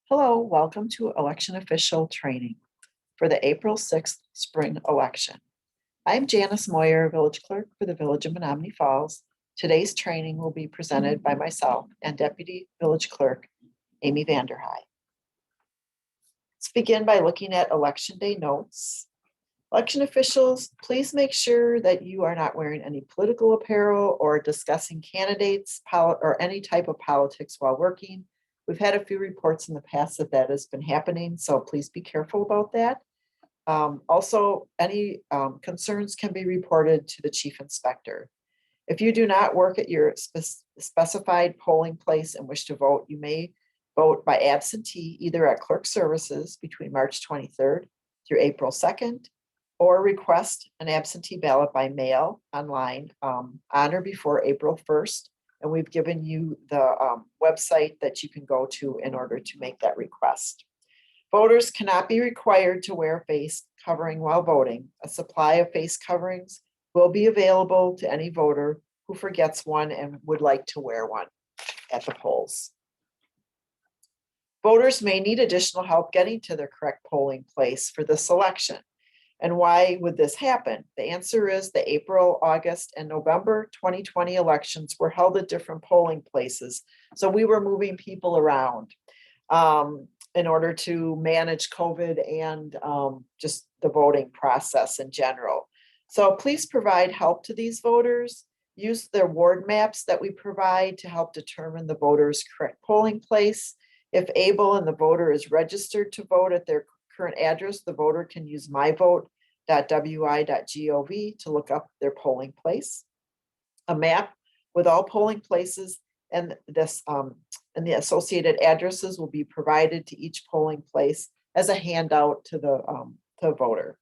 Hello, welcome to election official training for the April 6th spring election. I'm Janice Moyer, village clerk for the Village of Menominee Falls. Today's training will be presented by myself and Deputy Village Clerk Amy Vanderhei. Let's begin by looking at election day notes. Election officials, please make sure that you are not wearing any political apparel or discussing candidates or any type of politics while working. We've had a few reports in the past that has been happening, so please be careful about that. Also, any concerns can be reported to the chief inspector. If you do not work at your specified polling place and wish to vote, you may vote by absentee either at clerk services between March 23rd through April 2nd, or request an absentee ballot by mail online on or before April 1st. And we've given you the website that you can go to in order to make that request. Voters cannot be required to wear face covering while voting. A supply of face coverings will be available to any voter who forgets one and would like to wear one at the polls. Voters may need additional help getting to their correct polling place for this election. And why would this happen? The answer is the April, August, and November 2020 elections were held at different polling places. So we were moving people around in order to manage COVID and just the voting process in general. So please provide help to these voters. Use their ward maps that we provide to help determine the voter's correct polling place. If able and the voter is registered to vote at their current address, the voter can use myvote.wi.gov to look up their polling place. A map with all polling places and this and the associated addresses will be provided to each polling place as a handout to the voter.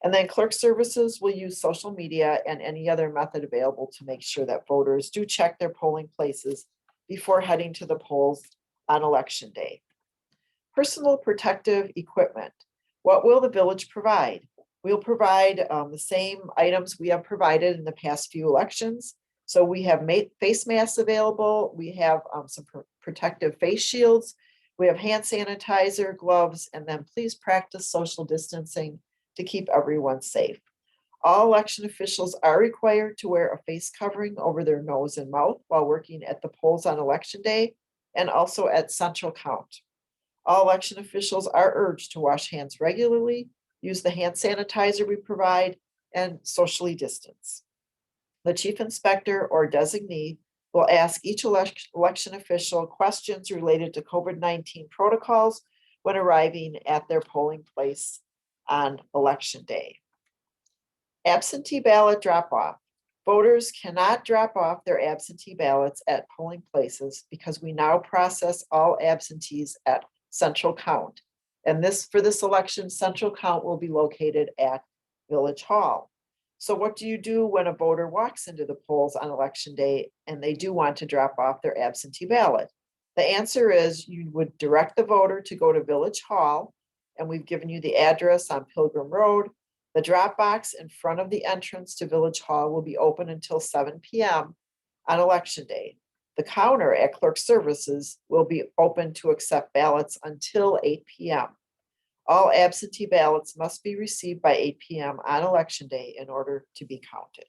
And then clerk services will use social media and any other method available to make sure that voters do check their polling places before heading to the polls on election day. Personal protective equipment. What will the village provide? We'll provide the same items we have provided in the past few elections. So we have face masks available. We have some protective face shields. We have hand sanitizer, gloves, and then please practice social distancing to keep everyone safe. All election officials are required to wear a face covering over their nose and mouth while working at the polls on election day and also at central count. All election officials are urged to wash hands regularly, use the hand sanitizer we provide, and socially distance. The chief inspector or designee will ask each election official questions related to COVID-19 protocols when arriving at their polling place on election day. Absentee ballot drop-off. Voters cannot drop off their absentee ballots at polling places because we now process all absentees at central count. And for this election, central count will be located at Village Hall. So what do you do when a voter walks into the polls on election day and they do want to drop off their absentee ballot? The answer is you would direct the voter to go to Village Hall, and we've given you the address on Pilgrim Road. The drop box in front of the entrance to Village Hall will be open until 7 p.m. on election day. The counter at clerk services will be open to accept ballots until 8 p.m. All absentee ballots must be received by 8 p.m. on election day in order to be counted.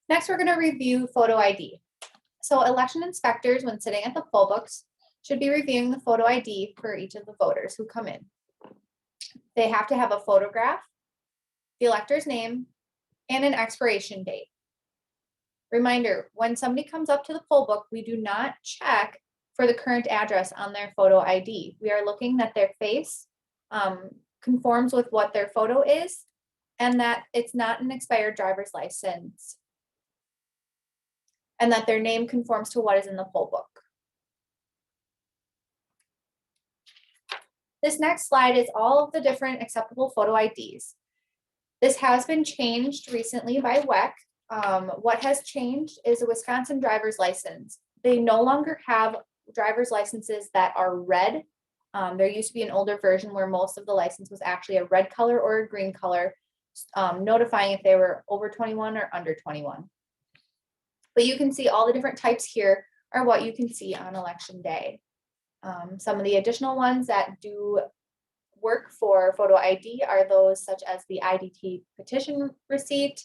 Next, we're going to review photo ID. So election inspectors, when sitting at the poll books, should be reviewing the photo ID for each of the voters who come in. They have to have a photograph, the elector's name, and an expiration date. Reminder, when somebody comes up to the poll book, we do not check for the current address on their photo ID. We are looking that their face conforms with what their photo is and that it's not an expired driver's license and that their name conforms to what is in the poll book. This next slide is all of the different acceptable photo IDs. This has been changed recently by WEC. What has changed is a Wisconsin driver's license. They no longer have driver's licenses that are red. There used to be an older version where most of the license was actually a red color or a green color, notifying if they were over 21 or under 21. But you can see all the different types here are what you can see on election day. Some of the additional ones that do work for photo ID are those such as the IDT petition receipt,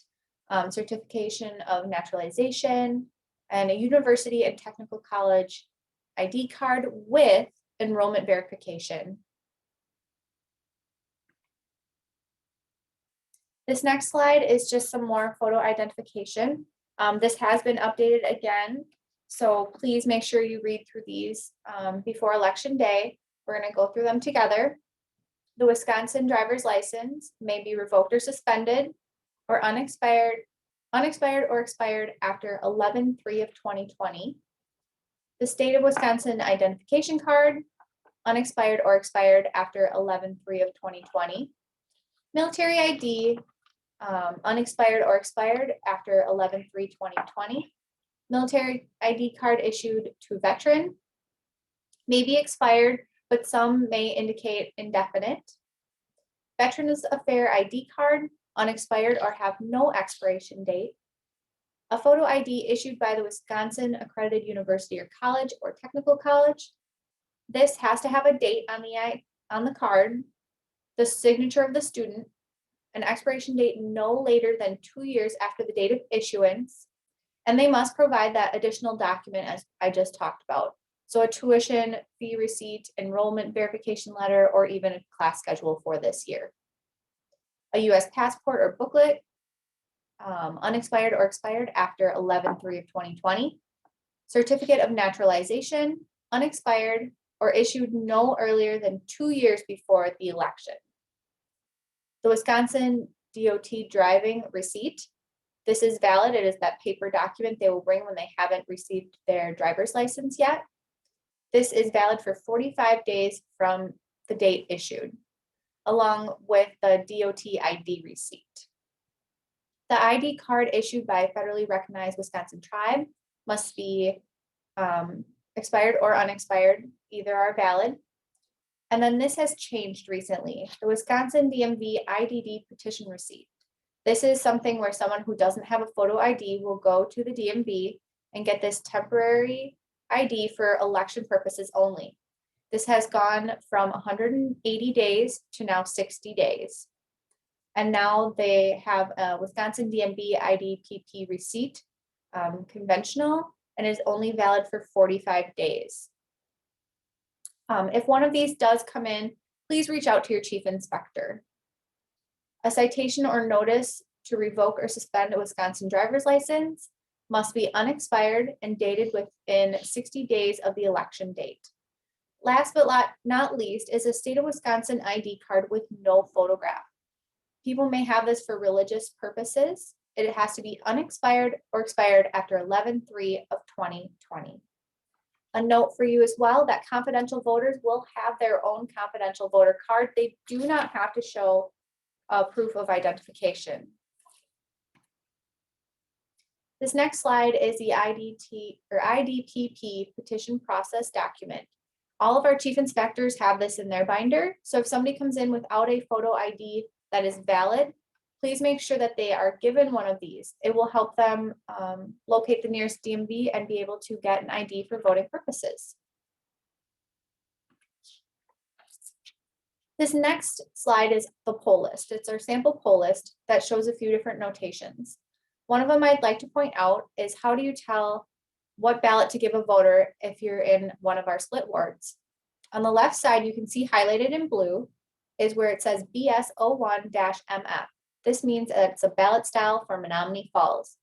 certification of naturalization, and a university and technical college ID card with enrollment verification. This next slide is just some more photo identification. This has been updated again, so please make sure you read through these before election day. We're going to go through them together. The Wisconsin driver's license may be revoked or suspended or unexpired or expired after 11/3 of 2020. The state of Wisconsin identification card, unexpired or expired after 11/3 of 2020. Military ID, unexpired or expired after 11/3/2020. Military ID card issued to veteran may be expired, but some may indicate indefinite. Veterans Affairs ID card, unexpired or have no expiration date. A photo ID issued by the Wisconsin accredited university or college or technical college. This has to have a date on the card, the signature of the student, an expiration date no later than 2 years after the date of issuance, and they must provide that additional document as I just talked about. So a tuition fee receipt, enrollment verification letter, or even a class schedule for this year. A US passport or booklet, unexpired or expired after 11/3 of 2020. Certificate of naturalization, unexpired or issued no earlier than 2 years before the election. The Wisconsin DOT driving receipt. This is valid. It is that paper document they will bring when they haven't received their driver's license yet. This is valid for 45 days from the date issued, along with the DOT ID receipt. The ID card issued by a federally recognized Wisconsin tribe must be expired or unexpired. Either are valid. And then this has changed recently. The Wisconsin DMV IDD petition receipt. This is something where someone who doesn't have a photo ID will go to the DMV and get this temporary ID for election purposes only. This has gone from 180 days to now 60 days. And now they have a Wisconsin DMV IDPP receipt, conventional, and is only valid for 45 days. If one of these does come in, please reach out to your chief inspector. A citation or notice to revoke or suspend a Wisconsin driver's license must be unexpired and dated within 60 days of the election date. Last but not least is a state of Wisconsin ID card with no photograph. People may have this for religious purposes. It has to be unexpired or expired after 11/3 of 2020. A note for you as well that confidential voters will have their own confidential voter card. They do not have to show a proof of identification. This next slide is the IDPP petition process document. All of our chief inspectors have this in their binder. So if somebody comes in without a photo ID that is valid, please make sure that they are given one of these. It will help them locate the nearest DMV and be able to get an ID for voting purposes. This next slide is the poll list. It's our sample poll list that shows a few different notations. One of them I'd like to point out is how do you tell what ballot to give a voter if you're in one of our split wards? On the left side, you can see highlighted in blue is where it says BS01-MF. This means that it's a ballot style for Menominee Falls.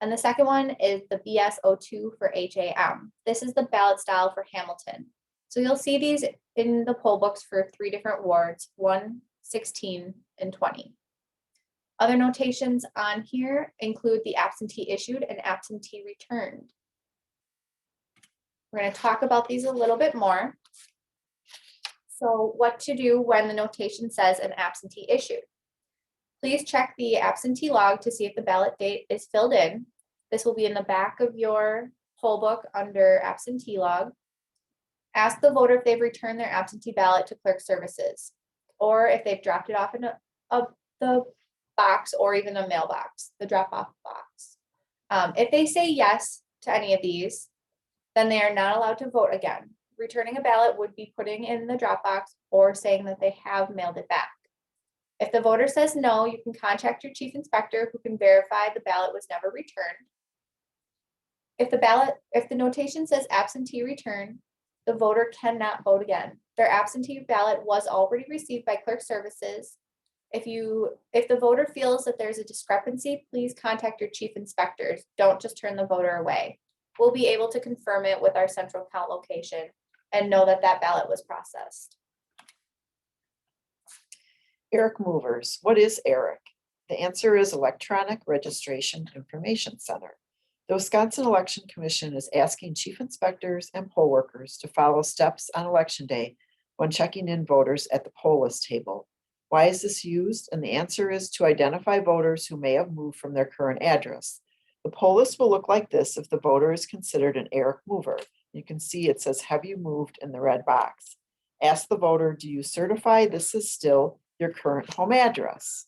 And the second one is the BS02 for HAM. This is the ballot style for Hamilton. So you'll see these in the poll books for 3 different wards, 1, 16, and 20. Other notations on here include the absentee issued and absentee returned. We're going to talk about these a little bit more. So what to do when the notation says an absentee issued. Please check the absentee log to see if the ballot date is filled in. This will be in the back of your poll book under absentee log. Ask the voter if they've returned their absentee ballot to clerk services, or if they've dropped it off in the box or even a mailbox, the drop-off box. If they say yes to any of these, then they are not allowed to vote again. Returning a ballot would be putting in the drop box or saying that they have mailed it back. If the voter says no, you can contact your chief inspector who can verify the ballot was never returned. If the notation says absentee return, the voter cannot vote again. Their absentee ballot was already received by clerk services. If the voter feels that there's a discrepancy, please contact your chief inspectors. Don't just turn the voter away. We'll be able to confirm it with our central count location and know that that ballot was processed. ERIC movers. What is ERIC? The answer is Electronic Registration Information Center. The Wisconsin Election Commission is asking chief inspectors and poll workers to follow steps on election day when checking in voters at the poll list table. Why is this used? And the answer is to identify voters who may have moved from their current address. The poll list will look like this if the voter is considered an ERIC mover. You can see it says, have you moved in the red box? Ask the voter, do you certify this is still your current home address?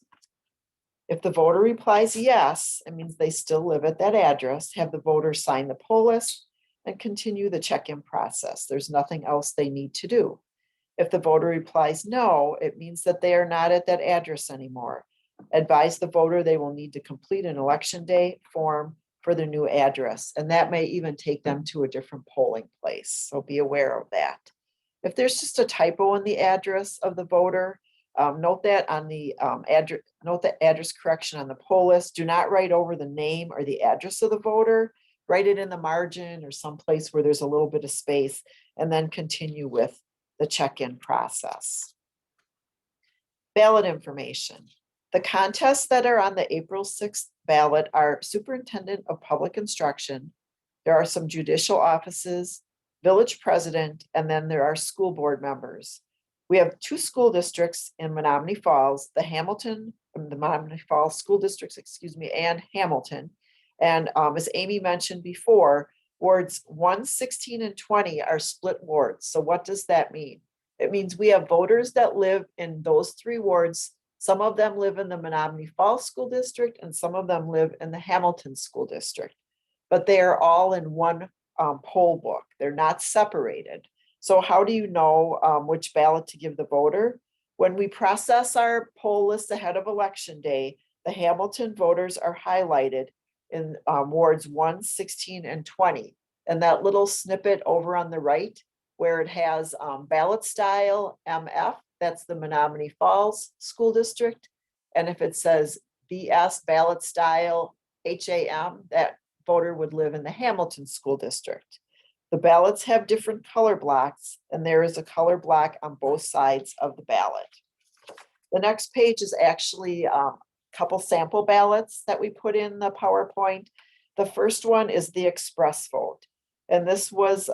If the voter replies yes, it means they still live at that address. Have the voter sign the poll list and continue the check-in process. There's nothing else they need to do. If the voter replies no, it means that they are not at that address anymore. Advise the voter they will need to complete an election day form for their new address, and that may even take them to a different polling place. So be aware of that. If there's just a typo in the address of the voter, note that on the address correction on the poll list. Do not write over the name or the address of the voter. Write it in the margin or someplace where there's a little bit of space, and then continue with the check-in process. Ballot information. The contests that are on the April 6th ballot are Superintendent of Public Instruction. There are some judicial offices, village president, and then there are school board members. We have 2 school districts in Menominee Falls, the Menominee Falls School Districts, and Hamilton. And as Amy mentioned before, wards 1, 16, and 20 are split wards. So what does that mean? It means we have voters that live in those 3 wards. Some of them live in the Menominee Falls School District, and some of them live in the Hamilton School District. But they are all in one poll book. They're not separated. So how do you know which ballot to give the voter? When we process our poll list ahead of election day, the Hamilton voters are highlighted in wards 1, 16, and 20. And that little snippet over on the right where it has ballot style MF, that's the Menominee Falls School District. And if it says BS ballot style HAM, that voter would live in the Hamilton School District. The ballots have different color blocks, and there is a color block on both sides of the ballot. The next page is actually a couple sample ballots that we put in the PowerPoint. The first one is the express vote. And this was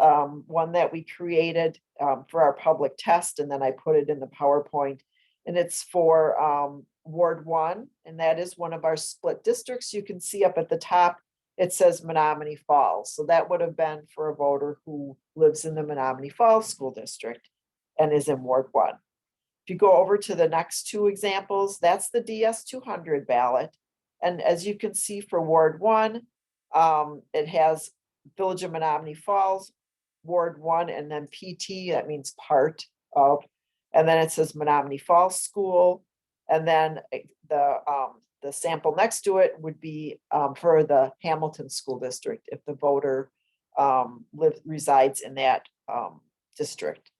one that we created for our public test, and then I put it in the PowerPoint. And it's for Ward 1, and that is one of our split districts. You can see up at the top, it says Menominee Falls. So that would have been for a voter who lives in the Menominee Falls School District and is in Ward 1. If you go over to the next 2 examples, that's the DS200 ballot. And as you can see for Ward 1, it has Village of Menominee Falls, Ward 1, and then PT, that means part of, and then it says Menominee Falls School. And then the sample next to it would be for the Hamilton School District if the voter resides in that district.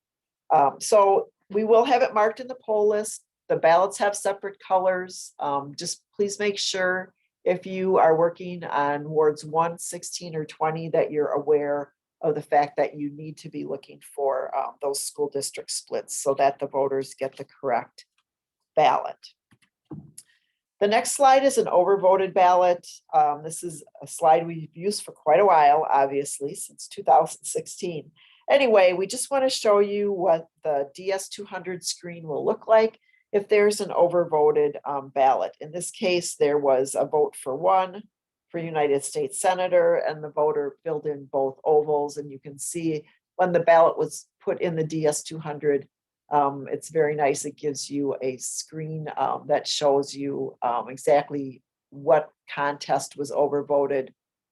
So we will have it marked in the poll list. The ballots have separate colors. Just please make sure if you are working on wards 1, 16, or 20 that you're aware of the fact that you need to be looking for those school district splits so that the voters get the correct ballot. The next slide is an overvoted ballot. This is a slide we've used for quite a while, obviously, since 2016. Anyway, we just want to show you what the DS200 screen will look like if there's an overvoted ballot. In this case, there was a vote for 1 for United States Senator, and the voter filled in both ovals. And you can see when the ballot was put in the DS200, it's very nice. It gives you a screen that shows you exactly what contest was overvoted,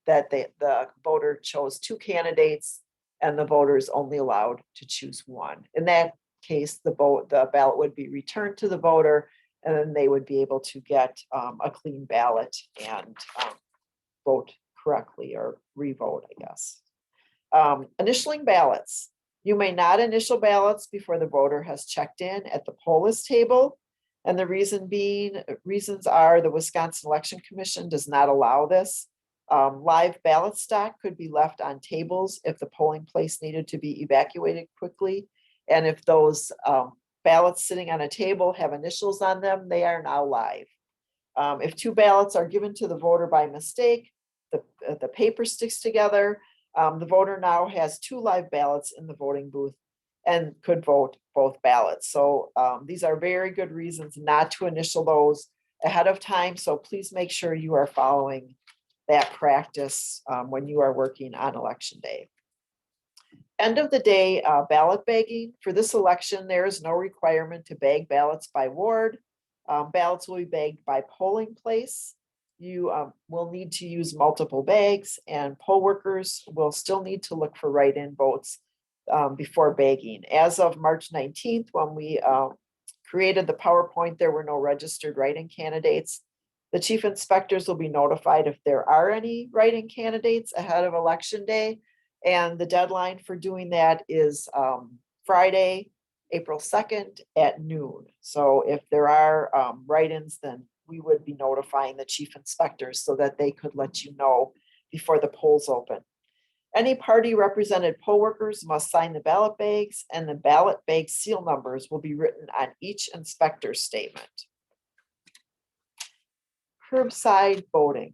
that the voter chose 2 candidates and the voter is only allowed to choose one. In that case, the ballot would be returned to the voter, and then they would be able to get a clean ballot and vote correctly or re-vote, I guess. Initialing ballots. You may not initial ballots before the voter has checked in at the poll table. And the reasons are the Wisconsin Election Commission does not allow this. Live ballot stock could be left on tables if the polling place needed to be evacuated quickly. And if those ballots sitting on a table have initials on them, they are now live. If two ballots are given to the voter by mistake, the paper sticks together, the voter now has two live ballots in the voting booth and could vote both ballots. So these are very good reasons not to initial those ahead of time. So please make sure you are following that practice when you are working on election day. End of the day, ballot bagging. For this election, there is no requirement to bag ballots by ward. Ballots will be bagged by polling place. You will need to use multiple bags, and poll workers will still need to look for write-in votes before bagging. As of March 19th, when we created the PowerPoint, there were no registered write-in candidates. The chief inspectors will be notified if there are any write-in candidates ahead of election day. And the deadline for doing that is Friday, April 2nd at noon. So if there are write-ins, then we would be notifying the chief inspectors so that they could let you know before the polls open. Any party represented poll workers must sign the ballot bags, and the ballot bag seal numbers will be written on each inspector's statement. Curbside voting.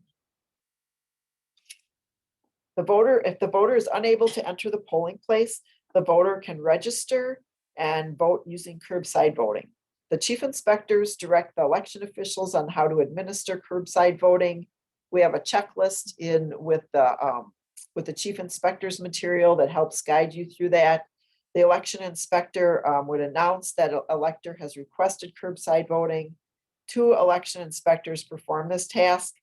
If the voter is unable to enter the polling place, the voter can register and vote using curbside voting. The chief inspectors direct the election officials on how to administer curbside voting. We have a checklist with the chief inspector's material that helps guide you through that. The election inspector would announce that an elector has requested curbside voting. 2 election inspectors perform this task,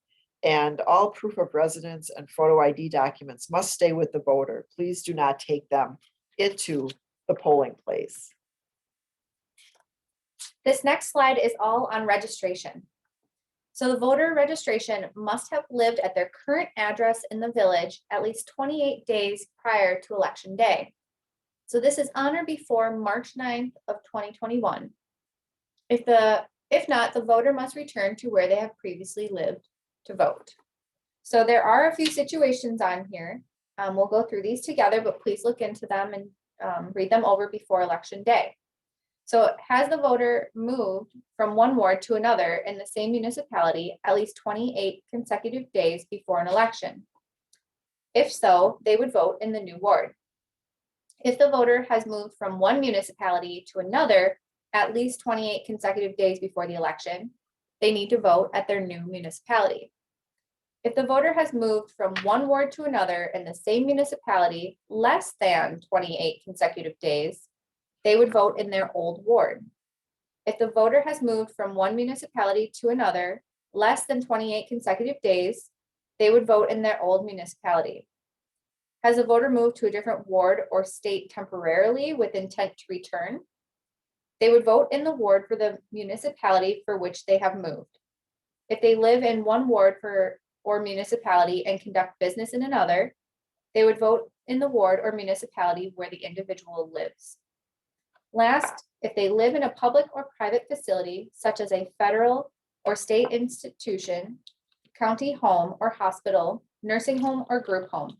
and all proof of residence and photo ID documents must stay with the voter. Please do not take them into the polling place. This next slide is all on registration. So the voter registration must have lived at their current address in the village at least 28 days prior to election day. So this is on or before March 9th of 2021. If not, the voter must return to where they have previously lived to vote. So there are a few situations on here. We'll go through these together, but please look into them and read them over before election day. So has the voter moved from one ward to another in the same municipality at least 28 consecutive days before an election? If so, they would vote in the new ward. If the voter has moved from one municipality to another at least 28 consecutive days before the election, they need to vote at their new municipality. If the voter has moved from one ward to another in the same municipality less than 28 consecutive days, they would vote in their old ward. If the voter has moved from one municipality to another less than 28 consecutive days, they would vote in their old municipality. Has the voter moved to a different ward or state temporarily with intent to return? They would vote in the ward for the municipality for which they have moved. If they live in one ward or municipality and conduct business in another, they would vote in the ward or municipality where the individual lives. Last, if they live in a public or private facility, such as a federal or state institution, county home or hospital, nursing home or group home,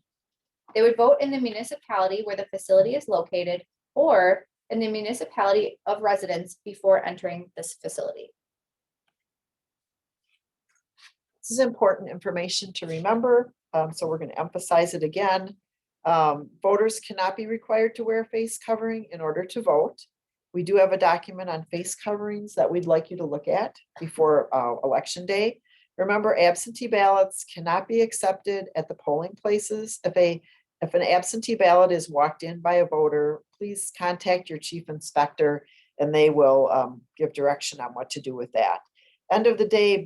they would vote in the municipality where the facility is located or in the municipality of residence before entering this facility. This is important information to remember, so we're going to emphasize it again. Voters cannot be required to wear face covering in order to vote. We do have a document on face coverings that we'd like you to look at before election day. Remember, absentee ballots cannot be accepted at the polling places. If an absentee ballot is walked in by a voter, please contact your chief inspector and they will give direction on what to do with that. End of the day,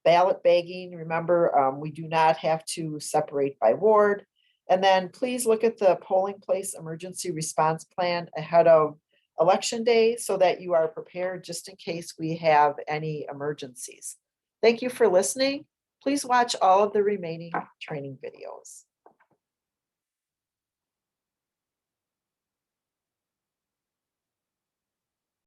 ballot bagging, remember, we do not have to separate by ward. And then please look at the polling place emergency response plan ahead of Election Day so that you are prepared just in case we have any emergencies. Thank you for listening. Please watch all of the remaining training videos.